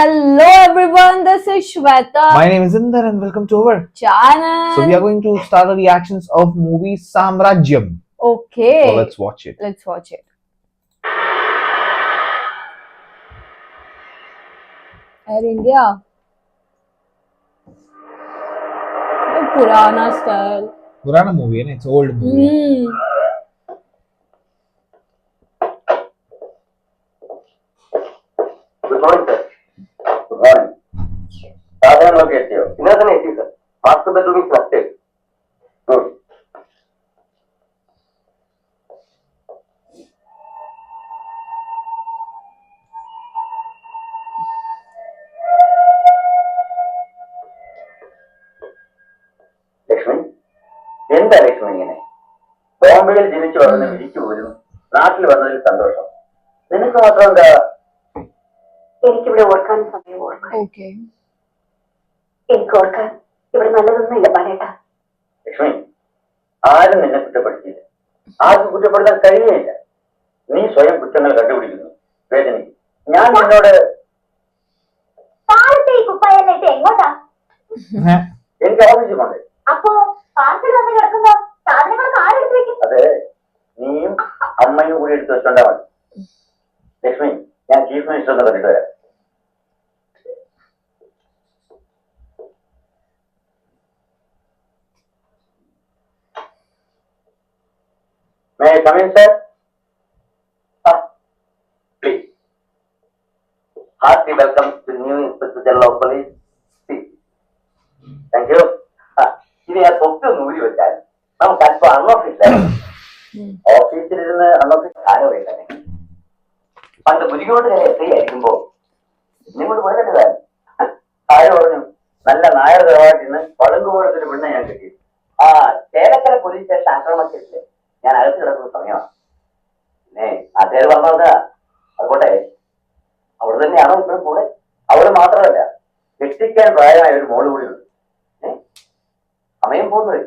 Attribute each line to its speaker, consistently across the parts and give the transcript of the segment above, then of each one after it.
Speaker 1: Hello everyone, this is Shweta.
Speaker 2: My name is Inder and welcome to our
Speaker 1: channel.
Speaker 2: So we are going to start the reactions of movie Samrajyam.
Speaker 1: Okay.
Speaker 2: So let's watch it.
Speaker 1: Let's watch it. Air India. Purana style.
Speaker 2: Purana movie, and it's old movie.
Speaker 3: Good morning, sir. Good morning. സാധനങ്ങളൊക്കെ എത്തിയോ? ഇന്നലെ തന്നെ എത്തി sir. Master bedroom is update. Good. Lakshmi, എന്താ ലക്ഷ്മി ഇങ്ങനെ? ബോംബെയിൽ ജനിച്ചു വളർന്ന് വിളിച്ചു പോലും നാട്ടിൽ വന്നതിൽ സന്തോഷം. നിനക്ക് മാത്രം എന്താ? എനിക്കിവിടെ ഓർക്കാൻ സമയം ഓർമ്മ. എനിക്ക് ഓർക്കാൻ ഇവിടെ നല്ലതൊന്നുമില്ല പാലേട്ട. ലക്ഷ്മി, ആരും നിന്നെ കുറ്റപ്പെടുത്തിയില്ല, ആർക്കും കുറ്റപ്പെടുത്താൻ കഴിയുകയില്ല. നീ സ്വയം കുറ്റങ്ങൾ കണ്ടുപിടിക്കുന്നു. വേദന ഞാൻ നിന്നോട് എങ്ങോട്ടാ? എനിക്ക് ഓഫീസിൽ കൊണ്ട്. അപ്പോ പാർസൽ വന്ന് കിടക്കുന്ന സാധനങ്ങളൊക്കെ ആരെടുത്ത് വെക്കും? അത് നീയും അമ്മയും കൂടി എടുത്ത് വെച്ചോണ്ടാ മതി. ലക്ഷ്മി, ഞാൻ ചീഫ് മിനിസ്റ്റർ എന്ന് പറഞ്ഞിട്ട് വരാം. May I come in, sir? Please. Hearty welcome to new Inspector General of Police. Please. Thank you. ഇനി ഞാൻ തൊട്ട് നൂരി വെച്ചാൽ നമുക്ക് അല്പം അൺഓഫീസിലായിരുന്നു. ഓഫീസിലിരുന്ന് അൺഓഫീസ് ആരോഗ്യം തന്നെ. പണ്ട് മുരുകോട്ട് ഞാൻ എസ് ഐ ആയിരിക്കുമ്പോ നിങ്ങളോട് പറഞ്ഞിട്ടതാണ്. ആര് പറഞ്ഞു? നല്ല നായർ തറവാട്ടിൽ നിന്ന് പളുങ്ക് പോലത്തൊരു പെണ്ണെ ഞാൻ കിട്ടി. ആ ചേലക്കര പോലീസ് സ്റ്റേഷൻ ആക്രമണത്തില്ലേ, ഞാൻ അകത്ത് കിടക്കുന്ന സമയമാണ്. പിന്നെ നാട്ടുകാർ പറഞ്ഞതാ. അതുകൊട്ടെ അവിടെ തന്നെയാണോ ഇപ്പോഴും കൂടെ? അവിടെ മാത്രമല്ല, കെട്ടിക്കാൻ പ്രായമായ ഒരു മോള് കൂടി ഉണ്ട്. സമയം പോകുന്നത്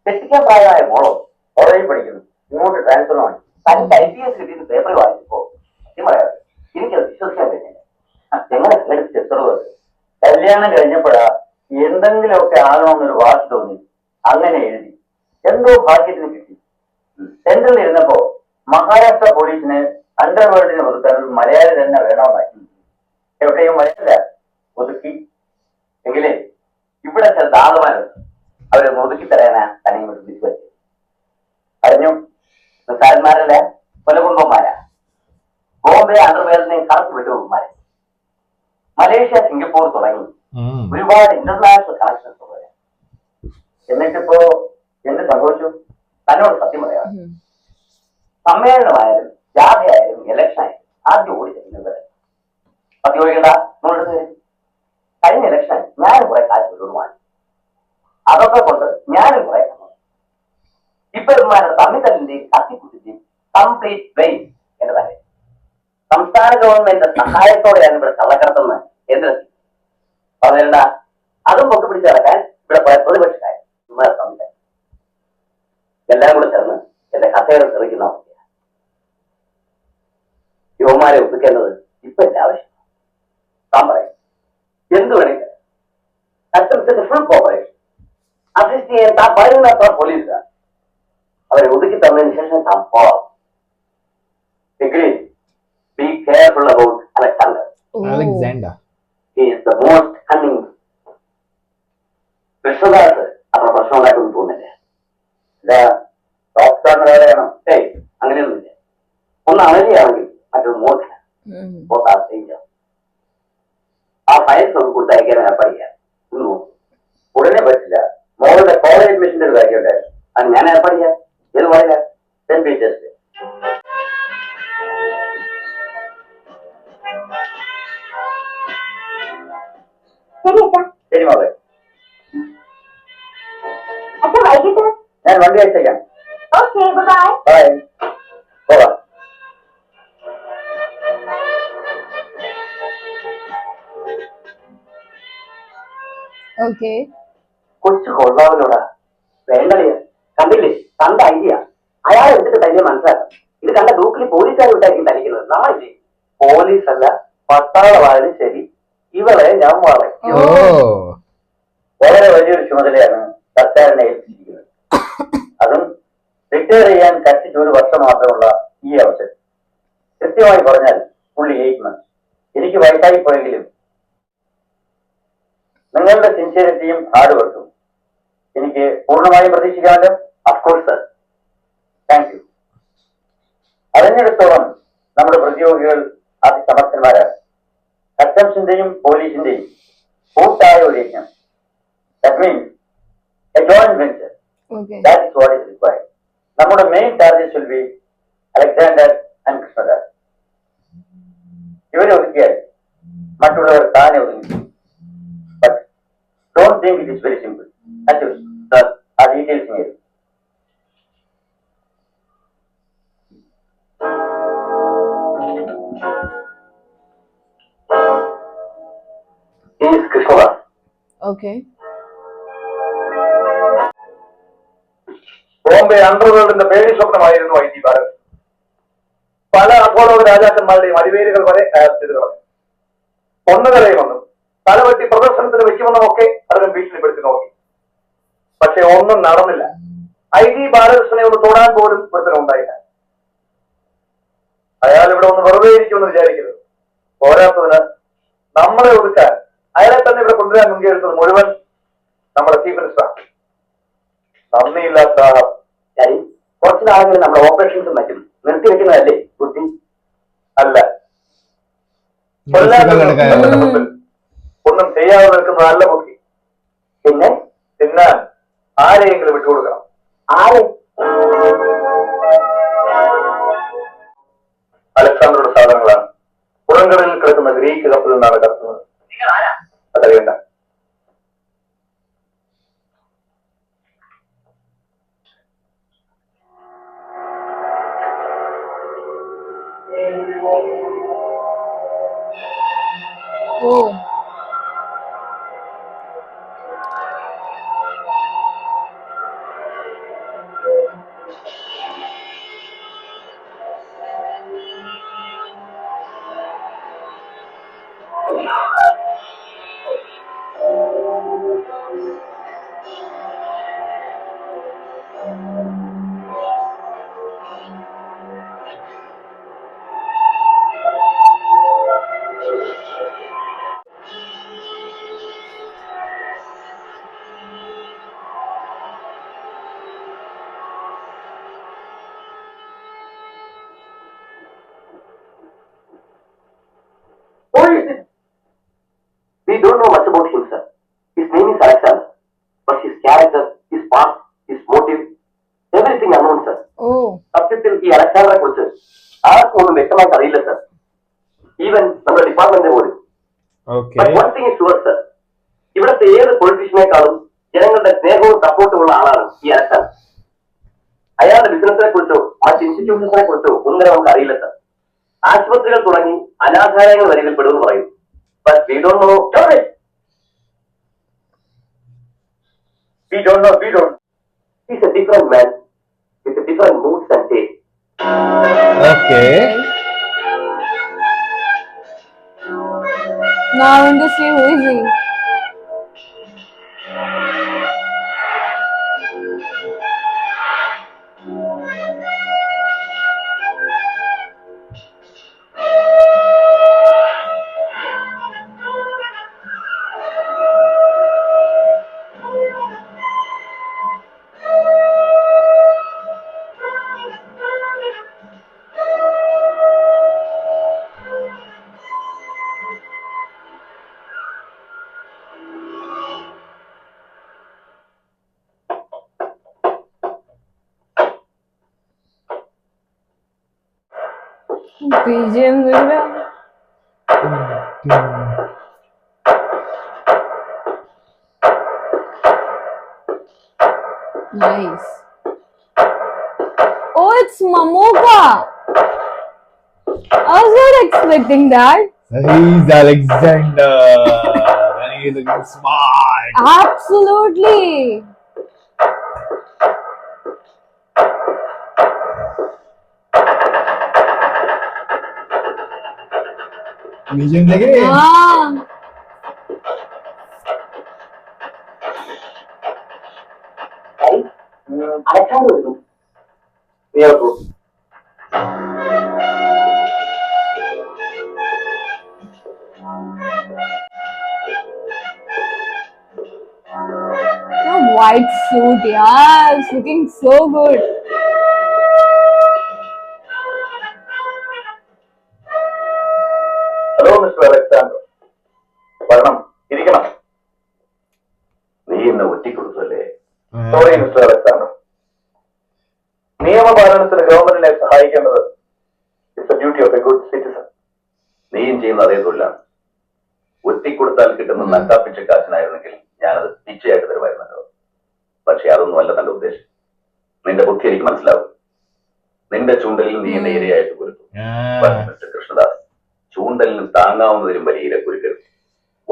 Speaker 3: കെട്ടിക്കാൻ പ്രായമായ മോളോ കോളേജിൽ പഠിക്കുന്നു, ഇങ്ങോട്ട് ട്രാൻസ്ഫർ ആണ്. തനിക്ക് IPS കിട്ടിയത് പേപ്പറിൽ വായിച്ചപ്പോ സത്യം പറയാതെ എനിക്കത് വിശ്വസിക്കാൻ കഴിഞ്ഞില്ല. എങ്ങനെ ചെറുത് കല്യാണം കഴിഞ്ഞപ്പോഴാ എന്തെങ്കിലുമൊക്കെ ആകണമെന്നൊരു വാശി തോന്നി. അങ്ങനെ എഴുതി. എന്തോ ഭാഗ്യത്തിന് കിട്ടി. സെൻട്രലിൽ ഇരുന്നപ്പോ മഹാരാഷ്ട്ര പോലീസിന് അണ്ടർവേൾഡിനെ ഒതുക്കാൻ ഒരു മലയാളി തന്നെ വേണമെന്നായി. എവിടെയും വരില്ല, ഒതുക്കി. എങ്കിലേ ഇവിടെ ചില ദാതമാരുണ്ട്, അവരെ ഒതുക്കി തരാനാ തനിയും വിളിച്ചു. അറിഞ്ഞു, നിസ്സാരന്മാരല്ല, കൊലകുമ്പന്മാരാ. ബോംബെ അണ്ടർവേൾഡിനെ കറക്റ്റ് വിട്ടുപോകുമാരെ. മലേഷ്യ, സിംഗപ്പൂർ തുടങ്ങി ഒരുപാട് ഇന്റർനാഷണൽ കണക്ഷൻസ് ഉള്ളവരാ. എന്നിട്ടിപ്പോ എന്ത് സംഭവിച്ചു? തന്നോട് സത്യം പറയാം. സമ്മേളനമായാലും ജാഥയായാലും ഇലക്ഷൻ ആയാലും ആദ്യം ഓടി ചെയ്യുന്നത് സത്യം ഓടിക്കണ്ട. നമ്മളെടുത്ത് കഴിഞ്ഞ ഇലക്ഷൻ ഞാനും കുറെ കാശ് വിടുവാണ്. അതൊക്കെ കൊണ്ട് ഞാനും കുറെ ഇപ്പൊ ഇവന്മാരുടെ തമ്മിത്തല്ലിന്റെയും കത്തിക്കുത്തിന്റെയും കംപ്ലീറ്റ് വെയിറ്റ് എന്ന് പറയാം. സംസ്ഥാന ഗവൺമെന്റിന്റെ സഹായത്തോടെയാണ് ഇവിടെ കള്ളക്കടത്തുന്നത് എന്ന് പറഞ്ഞിരണ്ട. അതും പൊക്കി പിടിച്ച് നടക്കാൻ ഇവിടെ പ്രതിപക്ഷക്കാർ തമ്മിൽ എല്ലാം കൂടെ ചേർന്ന് എന്റെ കഥകൾ തെറിക്കുന്ന അവസ്ഥയാണ്. യുവമാരെ ഒപ്പിക്കേണ്ടത് ഇപ്പൊ എന്റെ ആവശ്യം. താൻ പറയും എന്ത് വേണമെങ്കിൽ കസ്റ്റംസിന്റെ ഫുൾ കോപ്പറേഷൻ അസിസ്റ്റ് ചെയ്യാൻ താൻ പറയുന്നത്ര പോലീസുകാർ അവരെ ഒതുക്കി തന്നതിന് ശേഷം താൻ പോവാം. Be careful about Alexander.
Speaker 2: Alexander.
Speaker 3: He is the most cunning. Krishnadas അത്ര പ്രശ്നം ഉണ്ടായിട്ടൊന്നും തോന്നില്ല. ഡോക്ടറിനോ അങ്ങനെയൊന്നുമില്ല. ഒന്ന് അണലിയാണെങ്കിൽ മറ്റൊരു മോശം. ആ ഫയൽസ് ഒന്ന് കൊടുത്തയക്കാൻ ഏർപ്പാട് ചെയ്യാം. ഉടനെ പറ്റില്ല. മോളുടെ കോളേജ് അഡ്മിഷന്റെ ഒരു കാര്യം ഉണ്ടായിരുന്നു, അത് ഞാൻ ഏർപ്പാട് ചെയ്യാം. ഏത് പറയില്ല. ശരി മോളെ, ഞാൻ വണ്ടി അയച്ചേക്കാം. ബൈ. പോവാം. കൊച്ചു കൊള്ളാവിനോടാ വേണ്ടല്ലേ. കണ്ടില്ലേ തന്റെ ഐഡിയ. അയാൾ എടുത്തിട്ട് തന്നെ മനസ്സിലാക്കാം. ഇത് കണ്ട ഗ്രൂപ്പിൽ പോലീസുകാർ വിട്ടായിരിക്കും തനിക്കുന്നത്. നമ്മളില്ലേ പോലീസ് അല്ല, പട്ടാളമായാലും ശരി ഇവളെ ഞാൻ വളയ്ക്കും. വളരെ വലിയൊരു ചുമതലയാണ് സർക്കാരിനെ ഏൽപ്പിച്ചിരിക്കുന്നത്. അതും റിട്ടയർ ചെയ്യാൻ കഷ്ടിച്ച് 1 വർഷം മാത്രമുള്ള ഈ അവസരം. കൃത്യമായി പറഞ്ഞാൽ ഫുള്ളി 8 months. എനിക്ക് വയസ്സായി പോയെങ്കിലും നിങ്ങളുടെ സിൻസിയറിറ്റിയും ഹാർഡ് വർക്കും എനിക്ക് പൂർണ്ണമായും പ്രതീക്ഷിക്കാമല്ലോ. Of course sir. Thank you. അറിഞ്ഞിടത്തോളം നമ്മുടെ പ്രതിയോഗികൾ അതിസമർത്ഥന്മാരാണ്. കസ്റ്റംസിന്റെയും പോലീസിന്റെയും കൂട്ടായ ഒരു യജ്ഞം. That means a joint venture. That is what is required. നമ്മുടെ main charges will be Alexander and Krishnadas. ഇവരെ ഒതുക്കിയാൽ മറ്റുള്ളവർ താനെ ഒതുങ്ങി. But don't think it is very simple. Sir, ആ ഡീറ്റെയിൽസ് നേരും. കൃഷ്ണദാസ്.
Speaker 1: Okay.
Speaker 3: ബോംബെ അണ്ടർവേൾഡിന്റെ പേര് സ്വപ്നമായിരുന്നു IT ബാലകൃഷ്ണൻ. പല അഘോലോക രാജാക്കന്മാരുടെയും അടിവേരുകൾ വരെ അയാൾ ചെയ്തു കളഞ്ഞു. ഒന്നുകളെയുമൊന്നും തലവെട്ടി പ്രദർശനത്തിന് വെക്കുമെന്നുമൊക്കെ അതിനെ ഭീഷണിപ്പെടുത്തി നോക്കി. പക്ഷെ ഒന്നും നടന്നില്ല. IT ബാലകൃഷ്ണനെ ഒന്ന് തൊടാൻ പോലും ഒരുത്തനുണ്ടായില്ല. അയാൾ ഇവിടെ ഒന്ന് വെറുതെ ഇരിക്കുമെന്ന് വിചാരിക്കരുത്. പോരാത്തതിന് നമ്മളെ ഒതുക്കാൻ അയാളെ തന്നെ ഇവിടെ കൊണ്ടുവരാൻ മുൻകൈയെടുത്തത് മുഴുവൻ നമ്മുടെ ചീഫ് മിനിസ്റ്ററാണ്. നന്ദിയില്ലാത്ത കുറച്ച് നാളുകളിൽ നമ്മുടെ ഓപ്പറേഷൻസും മറ്റും നിർത്തിവെക്കുന്നതല്ലേ ബുദ്ധി? അല്ല, മുമ്പിൽ ഒന്നും ചെയ്യാതെ നിൽക്കുന്നതല്ല ബുദ്ധി. പിന്നെ തിന്നാൻ ആരെയെങ്കിലും വിട്ടുകൊടുക്കണം. ആരെ? അലക്സാണ്ടറുടെ സാധനങ്ങളാണ് പുറംകടലിൽ കിടക്കുന്ന ഗ്രീക്ക് കപ്പലിൽ നിന്നാണ് കടത്തുന്നത്. അതറിയണ്ട.
Speaker 1: Oh.
Speaker 3: We don't know much about him, sir. His name is Alexander, but his character, his past, his motive, everything unknown, sir.
Speaker 1: Oh.
Speaker 3: സത്യത്തിൽ ഈ അലക്സാണ്ടറെ കുറിച്ച് ആർക്കും ഒന്നും വ്യക്തമായിട്ട് അറിയില്ല, സർ. ഈവൻ നമ്മുടെ ഡിപ്പാർട്ട്മെന്റ് പോലും. One thing is sure, sir. ഇവിടുത്തെ ഏത് പൊളിറ്റീഷ്യനേക്കാളും ജനങ്ങളുടെ സ്നേഹവും സപ്പോർട്ടും ഉള്ള ആളാണ് ഈ അലക്സാണ്ടർ. അയാളുടെ ബിസിനസിനെ കുറിച്ചോ മറ്റ് ഇൻസ്റ്റിറ്റ്യൂഷൻസിനെ കുറിച്ചോ ഒന്നും നമുക്ക് അറിയില്ല, സർ. ആശുപത്രികൾ തുടങ്ങി അനാഥാലയങ്ങൾ വരികൾ പെടുമെന്ന് പറയും. But we don't know. We don't know. He's a different man with a different moods and tastes.
Speaker 2: Okay.
Speaker 1: Now I want to see who is he. BGM लग रहा है. Nice. Oh, it's Mamoka. I was not expecting that.
Speaker 2: He's Alexander. And he's looking smart.
Speaker 1: Absolutely.
Speaker 2: BGM देखे?
Speaker 1: हाँ.
Speaker 3: നീ ഓർക്കൂ.
Speaker 1: No, white suit, yeah, it's looking so good.
Speaker 3: Hello mister Alexander, വരണം, ഇരിക്കണം. നീ ഇന്ന് ഒറ്റിക്കൊടുത്തല്ലേ? Sorry mister Alexander. നിയമപാലനത്തിന് ഗവൺമെന്റിനെ സഹായിക്കേണ്ടത് it's a duty of a good citizen. നീയും ചെയ്യുന്ന അതേ തൊഴിലാണ്. ഒറ്റിക്കൊടുത്താൽ കിട്ടുന്ന നക്കാപ്പിച്ച കാശിനായിരുന്നെങ്കിൽ ഞാനത് പിച്ചയായിട്ട് തരുമായിരുന്നല്ലോ. പക്ഷെ അതൊന്നും അല്ല തന്റെ ഉദ്ദേശം. നിന്റെ ബുദ്ധി എനിക്ക് മനസ്സിലാവും. നിന്റെ ചൂണ്ടലിൽ നീ എന്നെ ഇരയായിട്ട് കുരുത്തു. മിസ്റ്റർ കൃഷ്ണദാസ്, ചൂണ്ടലിന് താങ്ങാവുന്നതിലും വലിയ ഇര കുരുക്കരുത്.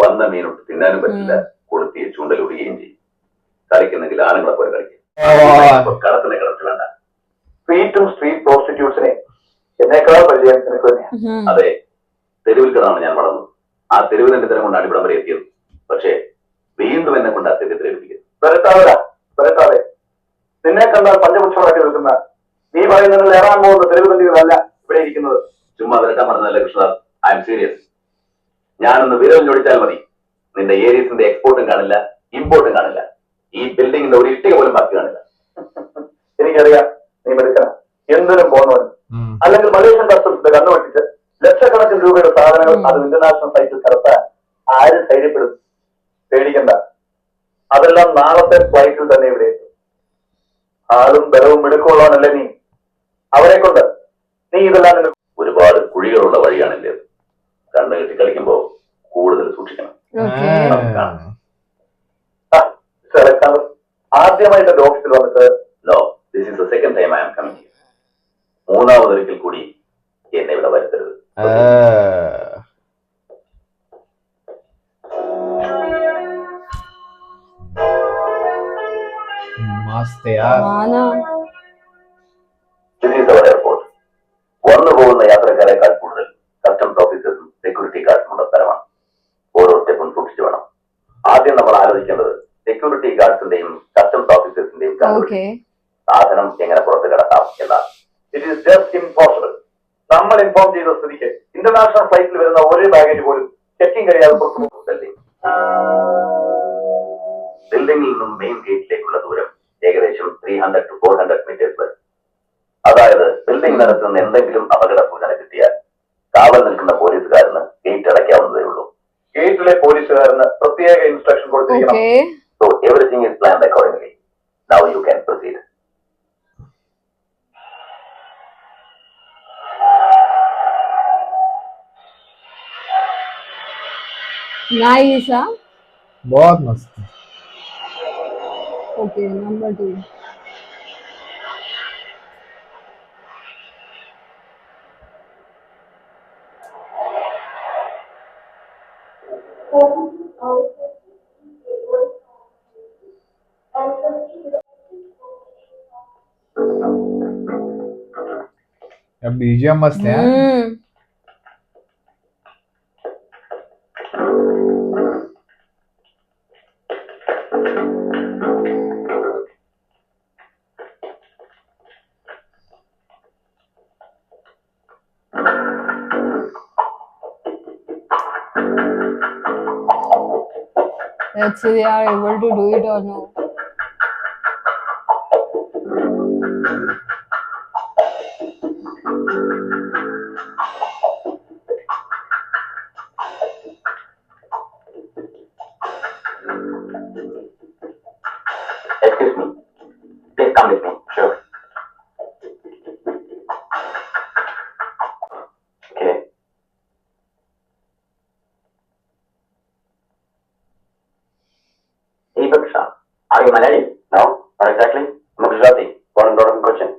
Speaker 3: വന്ന മീനൊട്ട് തിന്നാനും പറ്റില്ല, കൊളുത്തിയ ചൂണ്ടൽ ഒടുകയും ചെയ്യും. കളിക്കുന്നെങ്കിൽ ആണുങ്ങളെ പോലെ കളിക്കും. കടത്തിനെ കളച്ച് വേണ്ട. സ്ട്രീറ്റും സ്ട്രീറ്റ് പ്രോസ്റ്റിറ്റ്യൂട്ട്സിനെ എന്നേക്കാൾ പരിചയം നിനക്ക് തന്നെയാണ്. അതെ, തെരുവിൽ കിടന്നാണ് ഞാൻ വളർന്നത്. ആ തെരുവിൽ എന്റെ തരം കൊണ്ടാണ് ഇവിടം വരെ എത്തിയത്. പക്ഷേ വീണ്ടും എന്നെ കൊണ്ട് ആ തെരുവിലേക്ക് വരട്ടാതെ നിന്നെ കണ്ടാൽ പഞ്ചപക്ഷമായിട്ട് നിൽക്കുന്ന നീ പറയുന്നതിൽ ഏറാൻ പോകുന്ന തെരുവ് തണ്ടികളല്ല ഇവിടെ ഇരിക്കുന്നത്. ചുമ്മാ വരട്ടാൻ പറഞ്ഞതല്ല കൃഷ്ണദാസ്, ഐ എം സീരിയസ്. ഞാനൊന്ന് വിരൽ ഞൊടിച്ചാൽ മതി, നിന്റെ ഏരീസിന്റെ എക്സ്പോർട്ടും കാണില്ല, ഇമ്പോർട്ടും കാണില്ല. ഈ ബിൽഡിങ്ങിന്റെ ഒരു ഇഷ്ടിക പോലും ബാക്കി കാണില്ല. എനിക്കറിയാം നീ മെടുക്കണം, എന്തിനും പോകുന്നവനും. അല്ലെങ്കിൽ മലേഷ്യൻ കസ്റ്റംസിന്റെ കണ്ണുവെട്ടിച്ച് ലക്ഷക്കണക്കിന് രൂപയുടെ സാധനങ്ങൾ അത് ഇന്റർനാഷണൽ സൈറ്റിൽ കടത്താൻ ആരും ധൈര്യപ്പെടും. പേടിക്കണ്ട, അതെല്ലാം നാളത്തെ ഫ്ലൈറ്റിൽ തന്നെ ഇവിടെ എത്തും. ആളും ബലവും മിടുക്കുള്ളവനല്ലേ നീ. അവരെ കൊണ്ട് നീ ഇതെല്ലാം ഒരുപാട് കുഴികളുള്ള വഴിയാണല്ലേ. കണ്ണു കെട്ടി കളിക്കുമ്പോ കൂടുതൽ സൂക്ഷിക്കണം. ആദ്യമായിട്ട് ഓഫീസിൽ വന്നിട്ട് no, this is the second time I am coming. മൂന്നാമതൊരിക്കൽ കൂടി എന്നെ ഇവിടെ വരുത്തരുത്. എയർപോർട്ട് വന്നു പോകുന്ന യാത്രക്കാരെക്കാൾ കൂടുതൽ കസ്റ്റംസ് ഓഫീസേഴ്സും സെക്യൂരിറ്റി ഗാർഡ്സും ഉള്ള സ്ഥലമാണ്. ഓരോ സ്റ്റെപ്പും സൂക്ഷിച്ചു വേണം. ആദ്യം നമ്മൾ ആലോചിക്കേണ്ടത് സെക്യൂരിറ്റി ഗാർഡ്സിന്റെയും കസ്റ്റംസ് ഓഫീസേഴ്സിന്റെയും സാധനം എങ്ങനെ പുറത്ത് കിടക്കാം എന്നാണ്. It is just impossible. നമ്മൾ ഇൻഫോം ചെയ്ത സ്ഥിതിക്ക് ഇന്റർനാഷണൽ ഫ്ലൈറ്റിൽ വരുന്ന ഒരു ബാഗേജ് പോലും ചെക്കിംഗ് കഴിയാതെ പുറത്തു പോകുന്നില്ലേ. ബിൽഡിംഗിൽ നിന്നും മെയിൻ ഗേറ്റിലേക്കുള്ള ദൂരം ഏകദേശം 300 to 400 മീറ്റേഴ്സ്. അതായത് ബിൽഡിംഗ് നടത്തുന്ന എന്തെങ്കിലും അപകട സൂചന കിട്ടിയാൽ കാവൽ നിൽക്കുന്ന പോലീസുകാരന് ഗേറ്റ് അടയ്ക്കാവുന്നതേ ഉള്ളൂ. ഗേറ്റിലെ പോലീസുകാരന് പ്രത്യേക ഇൻസ്ട്രക്ഷൻ കൊടുത്തിരിക്കണം. So everything is planned accordingly. Now you can proceed.
Speaker 1: Nice, huh?
Speaker 2: बहुत मस्त.
Speaker 1: Okay, number 2.
Speaker 2: अब बीजियम मस्त है.
Speaker 1: Let's see they are able to do it or no.
Speaker 3: Excuse me. Please come with me. Sure. Okay. Deepak Shah, are you Malayali? No, not exactly. I'm a Gujarati, born and brought up in Cochin.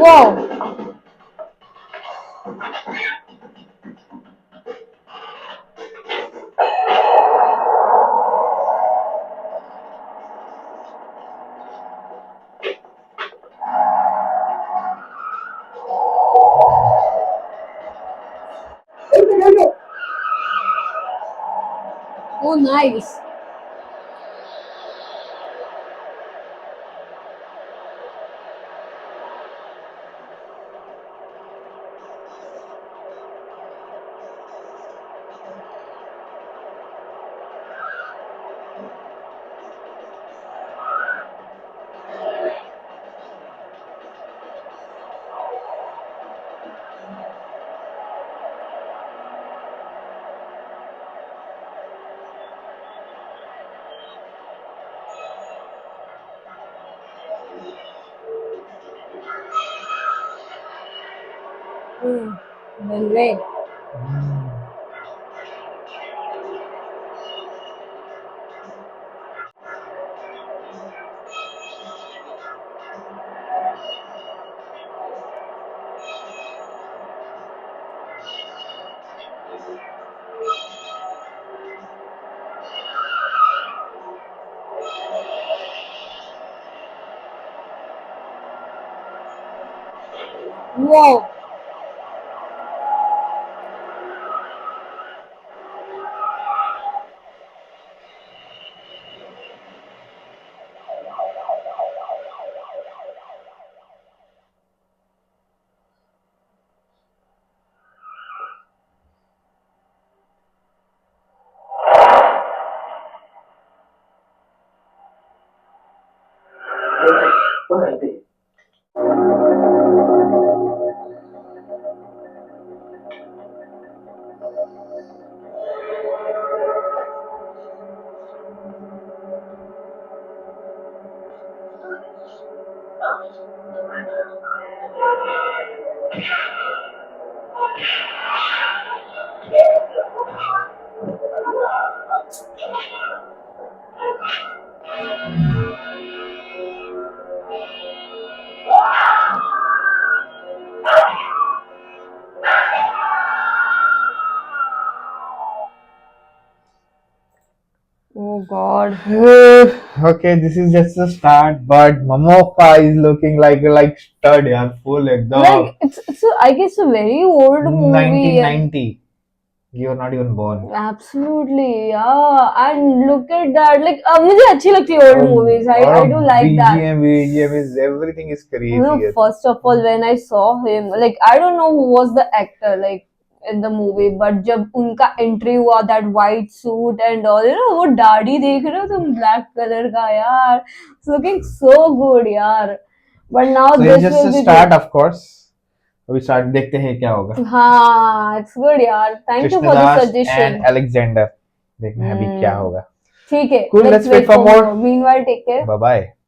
Speaker 1: Wow. So nice. Well, wait. Whoa. Oh God.
Speaker 2: Okay, this is just a start, but Momoka is looking like stud, yeah, full एकदम.
Speaker 1: Like it's a, I guess a very old movie. And
Speaker 2: 1990. You're not even born.
Speaker 1: absolutely, yeah. And look at that. Like, मुझे अच्छी लगती है old movies. I do like that.
Speaker 2: BGM is everything is crazy.
Speaker 1: You know,
Speaker 2: here.
Speaker 1: first of all, when I saw him, like I don't know who was the actor, like in the movie, but जब उनका entry हुआ, that white suit and all, you know, वो दाढ़ी देख रहे हो तुम black color का यार, it's looking so good यार. But now
Speaker 2: So
Speaker 1: this
Speaker 2: it's just
Speaker 1: will
Speaker 2: a
Speaker 1: be
Speaker 2: start,
Speaker 1: good.
Speaker 2: of course. अभी start देखते हैं क्या होगा.
Speaker 1: हाँ, it's good यार. Thank you for the
Speaker 2: Krishnadas
Speaker 1: suggestion.
Speaker 2: and Alexander. देखना है अभी क्या होगा.
Speaker 1: ठीक है.
Speaker 2: Cool, let's wait
Speaker 1: wait
Speaker 2: for more.
Speaker 1: Meanwhile, take care.
Speaker 2: Bye bye.